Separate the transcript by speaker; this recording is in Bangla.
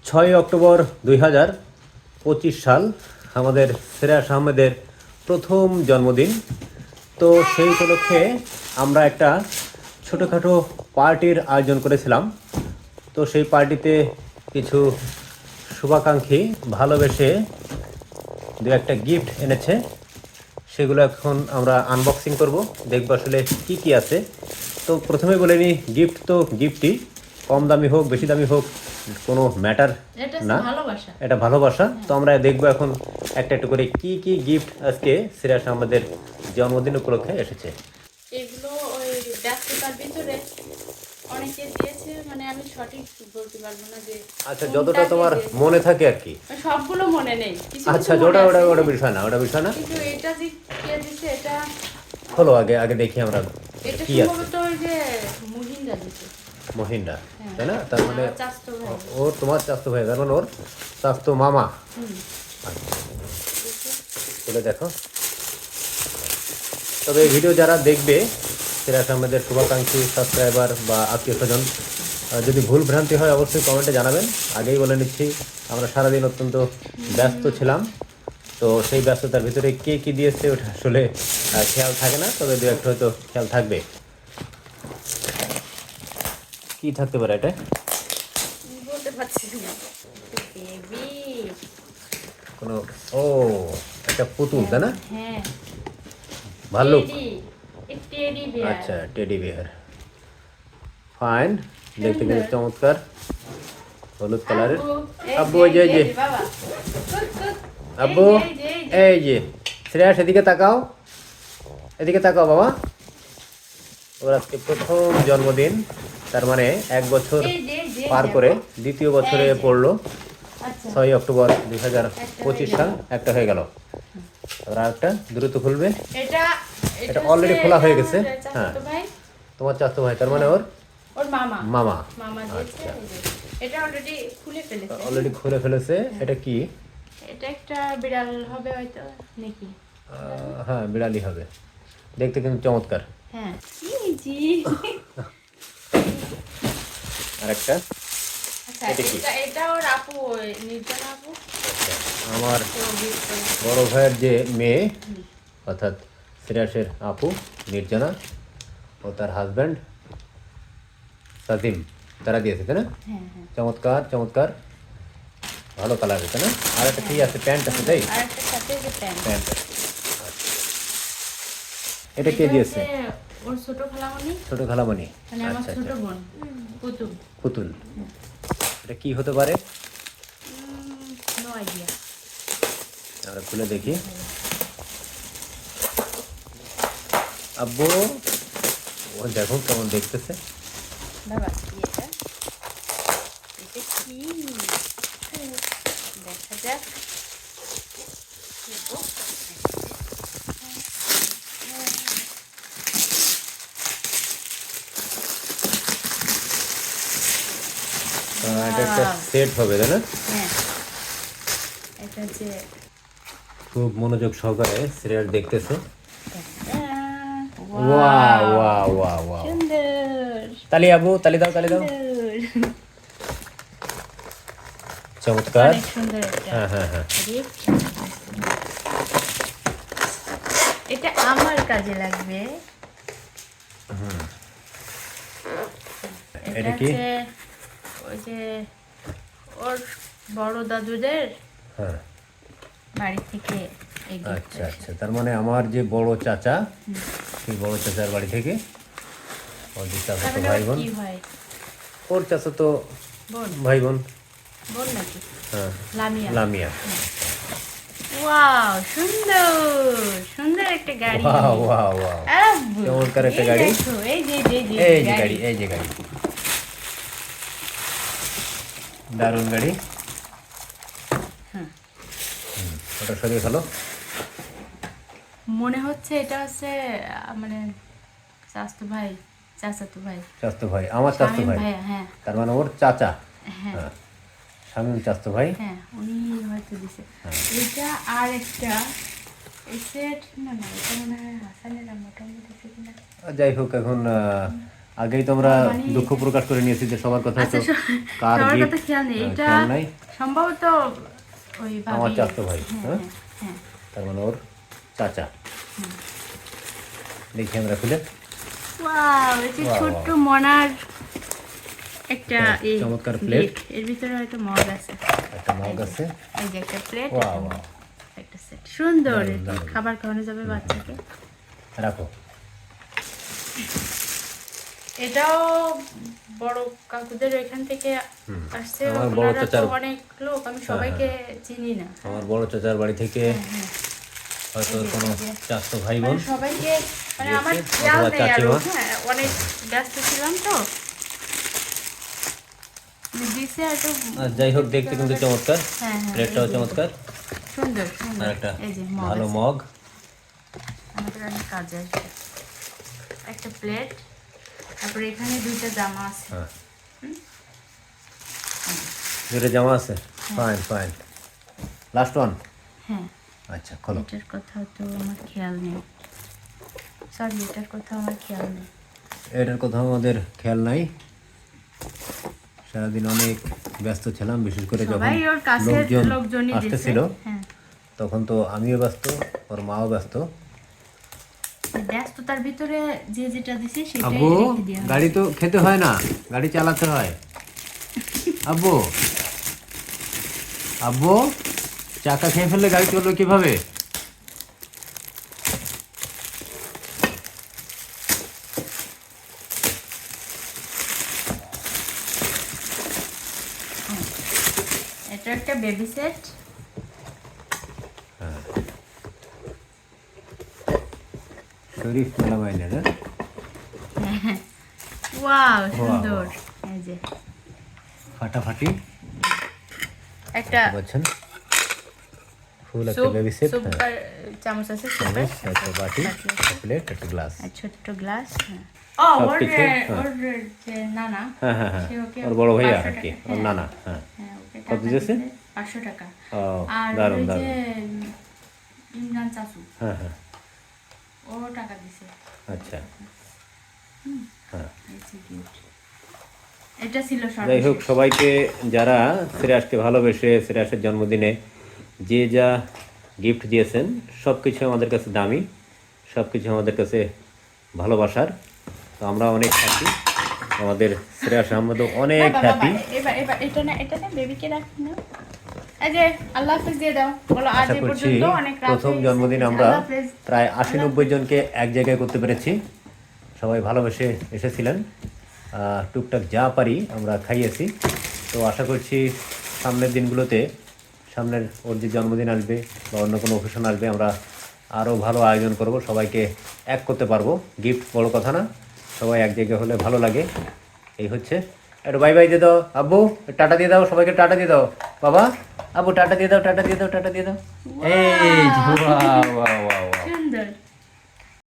Speaker 1: 6 অক্টোবর 2025 সাল আমাদের সিরাজ আহমেদের প্রথম জন্মদিন। তো সেই উপলক্ষে আমরা একটা ছোটোখাটো পার্টির আয়োজন করেছিলাম। তো সেই পার্টিতে কিছু শুভাকাঙ্ক্ষী ভালোবেসে দু একটা গিফট এনেছে, সেগুলো এখন আমরা আনবক্সিং করব, দেখব আসলে কি কি আছে। তো প্রথমে বলে নিই, গিফট তো গিফটই, কম দামি হোক বেশি দামি হোক কোনো ম্যাটার না, এটা ভালোবাসা। তো আমরা দেখব এখন একটা একটা করে কি কি গিফট আজকে সিরাজ আমাদের জন্মদিন উপলক্ষে এসেছে।
Speaker 2: এগুলো ওই ব্যস্ততার ভিতরে অনেকে দিয়েছে, মানে আমি সঠিক বলতে পারবো না যে
Speaker 1: আচ্ছা, যতটা তোমার মনে থাকে আর কি।
Speaker 2: সবগুলো মনে নেই, কিছু
Speaker 1: আচ্ছা,
Speaker 2: কিছু
Speaker 1: ওটা
Speaker 2: মনে
Speaker 1: ওটা
Speaker 2: আছে।
Speaker 1: ওটা বিষয় না, ওটা বিষয় না।
Speaker 2: কিন্তু এটা যে কে দিছে এটা
Speaker 1: খোলো, আগে আগে দেখি আমরা
Speaker 2: এটা
Speaker 1: কি আছে।
Speaker 2: সম্ভবত ওই যে মহিন্দা দিছে।
Speaker 1: মহিন্দা,
Speaker 2: হ্যাঁ।
Speaker 1: তাই না? তার মানে
Speaker 2: আমার চাচাতো ভাই।
Speaker 1: ওর তোমার চাচাতো ভাই, তার মানে ওর চাচাতো মামা। চলে দেখো। তবে এই ভিডিও যারা দেখবে সিরাজ আহমেদের শুভাকাঙ্ক্ষী সাবস্ক্রাইবার বা আত্মীয় স্বজন, যদি ভুল ভ্রান্তি হয় অবশ্যই কমেন্টে জানাবেন। আগেই বলে নিচ্ছি, আমরা সারাদিন অত্যন্ত ব্যস্ত ছিলাম। তো সেই ব্যস্ততার ভিতরে কে কী দিয়েছে ওটা আসলে খেয়াল থাকে না, তবে দু একটা হয়তো খেয়াল থাকবে। কি থাকতে পারে এটা?
Speaker 2: বলতে পারছি না। বেবি
Speaker 1: কোনো, ও একটা পুতুল, তাই না?
Speaker 2: হ্যাঁ,
Speaker 1: ভাল্লুক।
Speaker 2: Teddy bear.
Speaker 1: আচ্ছা, টেডি বিয়ার, ফাইন, দেখতে কিন্তু চমৎকার, হলুদ কালারের। আব্বু, ওই যে এই যে
Speaker 2: বাবা
Speaker 1: আব্বু, এই যে শ্রেয়াস, এদিকে তাকাও, এদিকে তাকাও বাবা। ওর আজকে প্রথম জন্মদিন, তার মানে 1 বছর পার করে দ্বিতীয় বছরে পড়লো। 6 অক্টোবর 2025 সাল, একটা হয়ে গেল। আর একটা দ্রুত খুলবে। এটা অলরেডি খোলা হয়ে গেছে। হ্যাঁ, তোমার চাচাতো ভাই, তার মানে ওর
Speaker 2: মামা
Speaker 1: মামা।
Speaker 2: মামা দিয়েছে। এটা অলরেডি খুলে ফেলেছে।
Speaker 1: অলরেডি খুলে ফেলেছে। এটা কি?
Speaker 2: এটা একটা বিড়াল হবে হয়তো নাকি?
Speaker 1: হ্যাঁ, বিড়ালি হবে, দেখতে কিন্তু চমৎকার।
Speaker 2: হ্যাঁ, জি।
Speaker 1: আর একটা,
Speaker 2: আচ্ছা,
Speaker 1: এটা কি?
Speaker 2: এটা ওর আপু, নির্জনা আপু।
Speaker 1: আমার বড় ভাইয়ের যে মেয়ে, অর্থাৎ সিরাজের আপু নির্জনা ও তার হাজব্যান্ড সাজিম, তারা দিয়েছে, তাই না?
Speaker 2: হ্যাঁ হ্যাঁ,
Speaker 1: চমৎকার চমৎকার, ভালো কালার, তাই না? আর একটা কি আছে? প্যান্ট আছে, তাই?
Speaker 2: আর একটা সাথে যে প্যান্ট।
Speaker 1: প্যান্ট আছে। আচ্ছা, এটা কে দিয়েছে?
Speaker 2: ওর ছোট খালামণি,
Speaker 1: ছোট খালামণি।
Speaker 2: মানে আমার
Speaker 1: আচ্ছা
Speaker 2: ছোট
Speaker 1: আচ্ছা,
Speaker 2: বোন পুতুল।
Speaker 1: পুতুল। এটা কি হতে পারে?
Speaker 2: No idea.
Speaker 1: আমরা খুলে দেখি। আব্বু, ও দেখো কেমন দেখতেছে।
Speaker 2: বাবা কি এটা? এটা কি? দেখা যাক।
Speaker 1: এটা একটা সেট হবে, তাই না?
Speaker 2: হ্যাঁ, এটা যে
Speaker 1: খুব মনোযোগ সহকারে সিরিয়াল দেখতেছে।
Speaker 2: Wow,
Speaker 1: wow wow wow wow,
Speaker 2: সুন্দর
Speaker 1: তালি আবু, তালি দাও, তালি দাও।
Speaker 2: সুন্দর।
Speaker 1: চমৎকার।
Speaker 2: অনেক সুন্দর এটা।
Speaker 1: হ্যাঁ হ্যাঁ হ্যাঁ,
Speaker 2: gift। এটা আমার কাজে লাগবে।
Speaker 1: এটা কি?
Speaker 2: হচ্ছে ওই যে ওর বড় দাদুদের
Speaker 1: হ্যাঁ,
Speaker 2: বাড়ি থেকে এই gift
Speaker 1: আচ্ছা
Speaker 2: টা
Speaker 1: আচ্ছা, তার মানে আমার যে বড় চাচা, সেই বড় চাচার বাড়ি থেকে ওর যে
Speaker 2: তার
Speaker 1: চাচাতো
Speaker 2: মানে
Speaker 1: ভাই
Speaker 2: ওর
Speaker 1: বোন,
Speaker 2: কি হয়?
Speaker 1: ওর চাচাতো
Speaker 2: বোন,
Speaker 1: ভাই বোন।
Speaker 2: বোন নাকি?
Speaker 1: হ্যাঁ,
Speaker 2: লামিয়া।
Speaker 1: লামিয়া।
Speaker 2: ওয়াও, সুন্দর সুন্দর একটা গাড়ি।
Speaker 1: ওয়াও ওয়াও ওয়াও,
Speaker 2: আব্বু,
Speaker 1: চমৎকার একটা
Speaker 2: এই
Speaker 1: গাড়ি।
Speaker 2: দেখো, এই যে
Speaker 1: এই যে গাড়ি, এই যে গাড়ি, দারুণ গাড়ি।
Speaker 2: হ্যাঁ।
Speaker 1: ওটা সরিয়ে ফেলো।
Speaker 2: মনে হচ্ছে এটা হচ্ছে মানে চাচাতো ভাই, চাচাতো ভাই,
Speaker 1: চাচাতো ভাই, আমার চাচাতো
Speaker 2: শামীম
Speaker 1: ভাই,
Speaker 2: ভাইয়া। হ্যাঁ
Speaker 1: তার মানে ওর চাচা।
Speaker 2: হ্যাঁ
Speaker 1: হ্যাঁ, শামীম চাচাতো ভাই।
Speaker 2: হ্যাঁ, উনি হয়তো দিছে এটা। আর একটা সেট, না না, এটা মনে হয় হাসানের মোটামুটি দিছে কিনা।
Speaker 1: যাই হোক, এখন আগেই তো আমরা
Speaker 2: মানে-
Speaker 1: দুঃখ প্রকাশ করে নিয়েছি যে সবার কথা
Speaker 2: আচ্ছা
Speaker 1: তো কার
Speaker 2: সবার
Speaker 1: gift,
Speaker 2: কথা খেয়াল নেই, এটা
Speaker 1: খেয়াল নাই।
Speaker 2: সম্ভবত ওই
Speaker 1: আমার
Speaker 2: ভাবি।
Speaker 1: চাচাতো ভাই,
Speaker 2: হ্যাঁ
Speaker 1: হ্যাঁ?
Speaker 2: হ্যাঁ
Speaker 1: তার মানে ওর চাচা। দেখি আমরা খুলে।
Speaker 2: ওয়াও, এই যে
Speaker 1: Wow,
Speaker 2: ছোট্ট মনার একটা
Speaker 1: হ্যাঁ,
Speaker 2: এই
Speaker 1: চমৎকার plate।
Speaker 2: gift। এর ভিতরে হয়তো মগ আছে,
Speaker 1: একটা মগ আছে।
Speaker 2: এই যে একটা প্লেট,
Speaker 1: Wow, wow।
Speaker 2: একটা সেট, সুন্দর।
Speaker 1: দারুণ,
Speaker 2: এটা
Speaker 1: দারুণ।
Speaker 2: খাবার খাওয়ানো যাবে বাচ্চাকে।
Speaker 1: রাখো।
Speaker 2: এটাও বড় কাকুদের এখান থেকে আসছে,
Speaker 1: আমার বড়
Speaker 2: ওনারা তো
Speaker 1: চাচার-
Speaker 2: অনেক লোক, আমি সবাইকে চিনি না।
Speaker 1: আমার বড় চাচার বাড়ি থেকে
Speaker 2: হ্যাঁ,
Speaker 1: হয়তো
Speaker 2: এই যে,
Speaker 1: কোনো
Speaker 2: এই যে।
Speaker 1: চাচাতো ভাই
Speaker 2: মানে
Speaker 1: বোন
Speaker 2: সবাইকে, মানে
Speaker 1: দিয়েছে,
Speaker 2: আমার খেয়াল
Speaker 1: অথবা
Speaker 2: নেই আরো,
Speaker 1: চাচিমা।
Speaker 2: হ্যাঁ অনেক ব্যস্ত ছিলাম তো দিছে হয়তো।
Speaker 1: আর যাই হোক, দেখতে কিন্তু চমৎকার,
Speaker 2: হ্যাঁ হ্যাঁ,
Speaker 1: প্লেটটাও
Speaker 2: এই যে,
Speaker 1: চমৎকার।
Speaker 2: সুন্দর
Speaker 1: আর
Speaker 2: সুন্দর।
Speaker 1: একটা
Speaker 2: এই যে মগ
Speaker 1: ভালো
Speaker 2: আছে।
Speaker 1: মগ।
Speaker 2: আমাদের অনেক কাজে আসবে। একটা প্লেট, তারপরে এখানে দুইটা জামা আছে।
Speaker 1: হ্যাঁ, দুটো জামা আছে। Fine fine. Last one.
Speaker 2: হ্যাঁ,
Speaker 1: আচ্ছা, খোলো।
Speaker 2: এটার কথা তো আমার খেয়াল নেই, সরি এটার কথা আমার খেয়াল নেই।
Speaker 1: এটার কথা আমাদের খেয়াল নাই, সারাদিন অনেক ব্যস্ত ছিলাম, বিশেষ করে যখন
Speaker 2: সবাই ওর কাছের
Speaker 1: লোকজন
Speaker 2: লোকজনই দিছে।
Speaker 1: আসতেছিল
Speaker 2: হ্যাঁ,
Speaker 1: তখন তো আমিও ব্যস্ত, ওর মাও ব্যস্ত।
Speaker 2: ব্যস্ততার ভিতরে যে যেটা দিছে সেটাই
Speaker 1: আব্বু,
Speaker 2: রেখে দিয়া হয়েছে।
Speaker 1: গাড়ি তো খেতে হয় না, গাড়ি চালাতে হয়। আব্বু, আব্বু, চাকা খেয়ে ফেললে গাড়ি চলবে কিভাবে?
Speaker 2: এটা একটা বেবি সেট।
Speaker 1: শরীফ মেলামাইনের, হ্যাঁ?
Speaker 2: ওয়াও, সুন্দর। এই যে
Speaker 1: ফাটাফাটি,
Speaker 2: একটা
Speaker 1: বুঝছেন? ফুল একটা
Speaker 2: সুপ,
Speaker 1: বেবি সেট,
Speaker 2: সুপার চামচ আছে, সুপের
Speaker 1: একটা বাটি, একটা প্লেট, একটা গ্লাস।
Speaker 2: আর ছোট্ট গ্লাস। ও ওর
Speaker 1: সবকিছু, হ্যাঁ।
Speaker 2: ওর যে নানা,
Speaker 1: হ্যাঁ হ্যাঁ হ্যাঁ,
Speaker 2: সে ওকে
Speaker 1: ওর বড় ভাইয়া
Speaker 2: 500
Speaker 1: আর কি,
Speaker 2: টাকা,
Speaker 1: ওর
Speaker 2: হ্যাঁ,
Speaker 1: নানা। হ্যাঁ,
Speaker 2: হ্যাঁ, ওকে
Speaker 1: কত
Speaker 2: টাকা
Speaker 1: দিয়েছে?
Speaker 2: দিছে 500 টাকা।
Speaker 1: ও,
Speaker 2: আর
Speaker 1: দারুণ
Speaker 2: ওই যে
Speaker 1: দারুণ।
Speaker 2: ইমরান চাচু,
Speaker 1: হ্যাঁ হ্যাঁ,
Speaker 2: ও টাকা দিছে।
Speaker 1: আচ্ছা। হ্যাঁ,
Speaker 2: এই যে gift। এটা ছিল
Speaker 1: যাই হোক,
Speaker 2: সর্বশেষ।
Speaker 1: সবাইকে যারা শ্রেয়াসকে ভালোবেসে শ্রেয়াসের জন্মদিনে যে যা গিফট দিয়েছেন, সব কিছু আমাদের কাছে দামি, সব কিছু আমাদের কাছে ভালোবাসার। তো আমরা অনেক হ্যাপি, আমাদের শ্রেয়াস আহমেদও অনেক
Speaker 2: বাবা,
Speaker 1: হ্যাপি।
Speaker 2: বাবা, এবার এবার এটা না বেবিকে রাখি না। এই যে আল্লাহ হাফেজ দিয়ে দাও, বলো আজ
Speaker 1: আশা
Speaker 2: এই
Speaker 1: করছি
Speaker 2: পর্যন্ত অনেক রাত
Speaker 1: প্রথম
Speaker 2: হয়ে গেছে।
Speaker 1: জন্মদিন আমরা
Speaker 2: আল্লাহ হাফেজ।
Speaker 1: প্রায় 80-90 জনকে এক জায়গায় করতে পেরেছি। সবাই ভালোবেসে এসেছিলেন, টুকটাক যা পারি আমরা খাইয়েছি। তো আশা করছি সামনের দিনগুলোতে, সামনের ওর যে জন্মদিন আসবে বা অন্য কোনো অকেশন আসবে, আমরা আরও ভালো আয়োজন করব, সবাইকে এক করতে পারবো। গিফট বড় কথা না, সবাই এক জায়গায় হলে ভালো লাগে। এই হচ্ছে। একটু বাই বাই দিয়ে দাও আব্বু, টাটা দিয়ে দাও সবাইকে, টাটা দিয়ে দাও বাবা। আব্বু টাটা দিয়ে দাও, টাটা দিয়ে দাও, টাটা দিয়ে দাও। এই, বাহ বাহ বাহ বাহ।
Speaker 2: সুন্দর।